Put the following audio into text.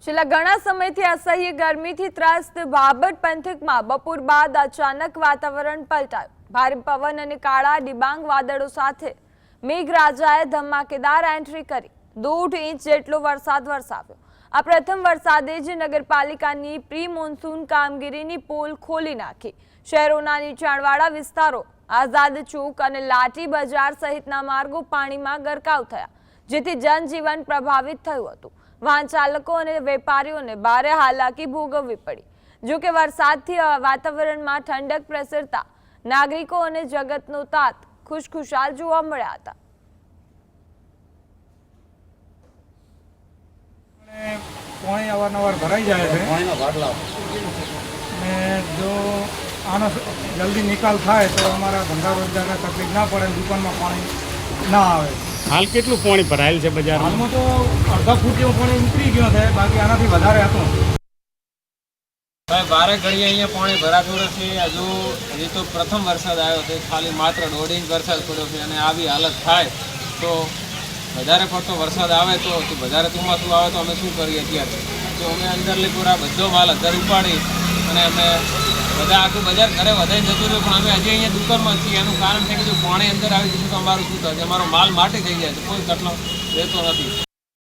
છેલ્લા ઘણા સમયથી અસહ્ય ગરમીથી ત્રાસ્ત બાબર પંથકમાં બપોર બાદ અચાનક વાતાવરણ પલટાયું। ભારે પવન અને કાળા ડિબાંગ વાદળો સાથે મેઘરાજાએ ધમાકેદાર એન્ટ્રી કરી 1.5 ઇંચ જેટલો વરસાદ વરસાવ્યો। આ પ્રથમ વરસાદે જ નગરપાલિકાની પ્રી મોન્સૂન કામગીરીની પોલ ખોલી નાખી। શહેરોના નીચાણવાળા વિસ્તારો, આઝાદ ચોક અને લાઠી બજાર સહિતના માર્ગો પાણીમાં ગરકાવ થયા, જેથી જનજીવન પ્રભાવિત થયું હતું। વાહન ચાલકો અને વેપારીઓને ભારે હાલાકી ભોગવવી પડી। જો કે વરસાદથી વાતાવરણમાં ઠંડક પ્રસરતા નાગરિકો અને જગતનો તાત ખુશખુશાલ જોવા મળ્યા હતા। પાણી અવારનવાર ભરાઈ જાય છે ને જો આનો જલ્દી નિકાલ થાય તો અમારા ધંધા રોજગારને તકલીફ ના પડે, દુકાનમાં પાણી ના આવે। હાલ કેટલું પાણી ભરાયેલ છે બજારમાં? હાલમાં તો અડધા ફૂટ જેવું પાણી ઉતરી ગયો છે, બાકી આનાથી વધારે હતું। ભાઈ બારે ઘડીએ અહીંયા પાણી ભરાતું નથી। હજી તો પ્રથમ વરસાદ આવ્યો છે, ખાલી માત્ર 1.5 ઇંચ વરસાદ પડ્યો છે અને આવી હાલત થાય તો વધારે પડતો વરસાદ આવે તો વધારે ચોમાસું આવે તો અમે શું કરીએ? અત્યારે તો અમે અંદરલી પૂરા બધો માલ અંદર ઉપાડી અને અમે બધા આખું બજાર ઘરે વધારે જતું રહ્યું, પણ અમે હજી અહીંયા દુકાનમાં છીએ। એનું કારણ છે કે જો પાણી અંદર આવી જશે તો અમારું શું થશે? અમારો માલ માટી થઈ જાય છે, કોઈ કટલો રહેતો નથી।